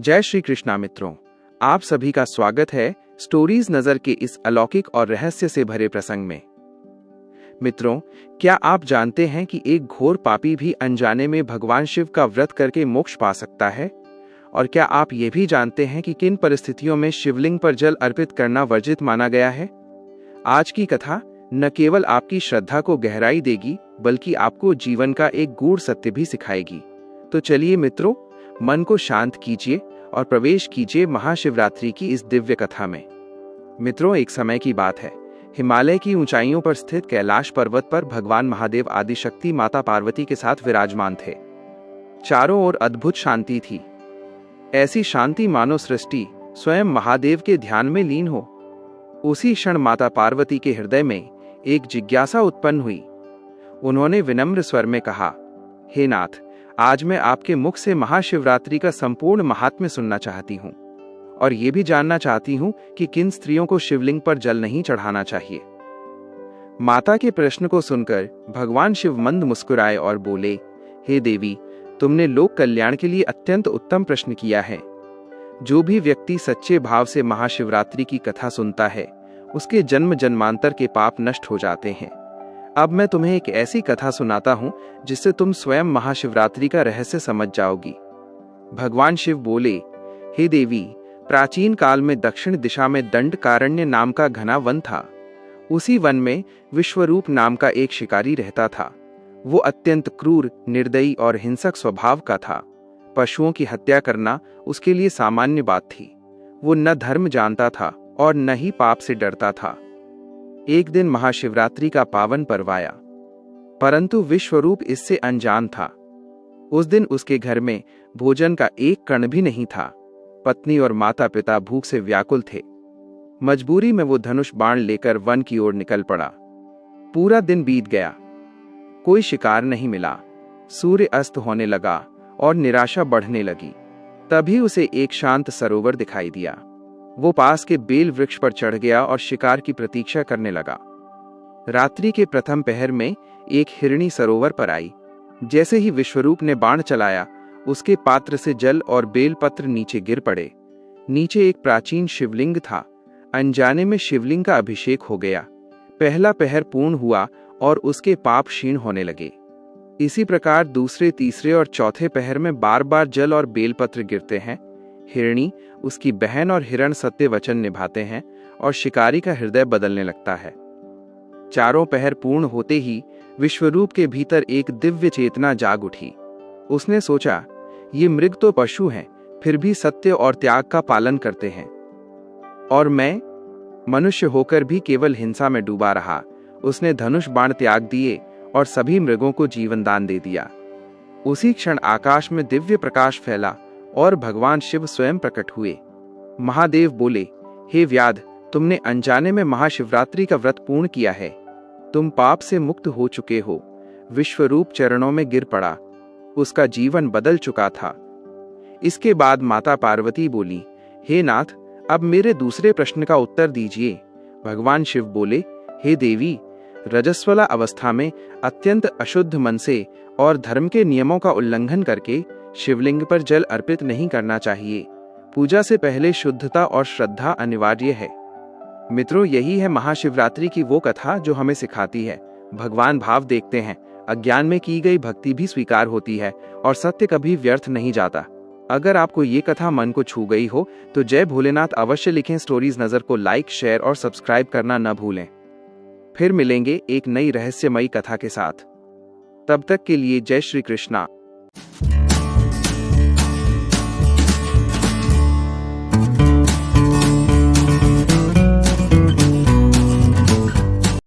जय श्री कृष्णा मित्रों, आप सभी का स्वागत है स्टोरीज नजर के इस अलौकिक और रहस्य से भरे प्रसंग में। मित्रों, क्या आप जानते हैं कि एक घोर पापी भी अनजाने में भगवान शिव का व्रत करके मोक्ष पा सकता है? और क्या आप ये भी जानते हैं कि किन परिस्थितियों में शिवलिंग पर जल अर्पित करना वर्जित माना गया है? आज की कथा न केवल आपकी श्रद्धा को गहराई देगी, बल्कि आपको जीवन का एक गूढ़ सत्य भी सिखाएगी। तो चलिए मित्रों, मन को शांत कीजिए और प्रवेश कीजिए महाशिवरात्रि की इस दिव्य कथा में। मित्रों, एक समय की बात है। हिमालय की ऊंचाइयों पर स्थित कैलाश पर्वत पर भगवान महादेव आदिशक्ति माता पार्वती के साथ विराजमान थे। चारों ओर अद्भुत शांति थी। ऐसी शांति मानो सृष्टि स्वयं महादेव के ध्यान में लीन हो। उसी क्षण माता पार्वती के हृदय में एक जिज्ञासा उत्पन्न हुई। उन्होंने विनम्र स्वर में कहा, हे नाथ, आज मैं आपके मुख से महाशिवरात्रि का संपूर्ण महात्म्य सुनना चाहती हूँ और ये भी जानना चाहती हूँ कि किन स्त्रियों को शिवलिंग पर जल नहीं चढ़ाना चाहिए। माता के प्रश्न को सुनकर भगवान शिव मंद मुस्कुराए और बोले, हे देवी, तुमने लोक कल्याण के लिए अत्यंत उत्तम प्रश्न किया है। जो भी व्यक्ति सच्चे भाव से महाशिवरात्रि की कथा सुनता है, उसके जन्म जन्मांतर के पाप नष्ट हो जाते हैं। अब मैं तुम्हें एक ऐसी कथा सुनाता हूं जिससे तुम स्वयं महाशिवरात्रि का रहस्य समझ जाओगी। भगवान शिव बोले, हे देवी, प्राचीन काल में दक्षिण दिशा में दंडकारण्य नाम का घना वन था। उसी वन में विश्वरूप नाम का एक शिकारी रहता था। वो अत्यंत क्रूर, निर्दयी और हिंसक स्वभाव का था। पशुओं की हत्या करना उसके लिए सामान्य बात थी। वो न धर्म जानता था और न ही पाप से डरता था। एक दिन महाशिवरात्रि का पावन पर्व आया, परंतु विश्वरूप इससे अनजान था। उस दिन उसके घर में भोजन का एक कण भी नहीं था। पत्नी और माता पिता भूख से व्याकुल थे। मजबूरी में वो धनुष बाण लेकर वन की ओर निकल पड़ा। पूरा दिन बीत गया, कोई शिकार नहीं मिला। सूर्य अस्त होने लगा और निराशा बढ़ने लगी। तभी उसे एक शांत सरोवर दिखाई दिया। वो पास के बेल वृक्ष पर चढ़ गया और शिकार की प्रतीक्षा करने लगा। रात्रि के प्रथम पहर में एक हिरणी सरोवर पर आई। जैसे ही विश्वरूप ने बाण चलाया, उसके पात्र से जल और बेलपत्र नीचे गिर पड़े। नीचे एक प्राचीन शिवलिंग था। अनजाने में शिवलिंग का अभिषेक हो गया। पहला पहर पूर्ण हुआ और उसके पाप क्षीण होने लगे। इसी प्रकार दूसरे, तीसरे और चौथे पहर में बार बार जल और बेलपत्र गिरते हैं। हिरणी, उसकी बहन और हिरण सत्य वचन निभाते हैं और शिकारी का हृदय बदलने लगता है। चारों पहर पूर्ण होते ही विश्वरूप के भीतर एक दिव्य चेतना जाग उठी। उसने सोचा, ये मृग तो पशु हैं, फिर भी सत्य और त्याग का पालन करते हैं, और मैं मनुष्य होकर भी केवल हिंसा में डूबा रहा। उसने धनुष बाण त्याग दिए और सभी मृगों को जीवन दान दे दिया। उसी क्षण आकाश में दिव्य प्रकाश फैला और भगवान शिव स्वयं प्रकट हुए। महादेव बोले, हे व्याध, तुमने अनजाने में महाशिवरात्रि का व्रत पूर्ण किया है। तुम पाप से मुक्त हो चुके हो। विश्वरूप चरणों में गिर पड़ा। उसका जीवन बदल चुका था। इसके बाद माता पार्वती बोली, हे नाथ, अब मेरे दूसरे प्रश्न का उत्तर दीजिए। भगवान शिव बोले, हे देवी, रजस्वला अवस्था में अत्यंत अशुद्ध मन से और धर्म के नियमों का उल्लंघन करके शिवलिंग पर जल अर्पित नहीं करना चाहिए। पूजा से पहले शुद्धता और श्रद्धा अनिवार्य है। मित्रों, यही है महाशिवरात्रि की वो कथा जो हमें सिखाती है, भगवान भाव देखते हैं, अज्ञान में की गई भक्ति भी स्वीकार होती है और सत्य कभी व्यर्थ नहीं जाता। अगर आपको ये कथा मन को छू गई हो तो जय भोलेनाथ अवश्य लिखें। स्टोरीज नजर को लाइक, शेयर और सब्सक्राइब करना न भूलें। फिर मिलेंगे एक नई रहस्यमयी कथा के साथ। तब तक के लिए जय श्री कृष्णा।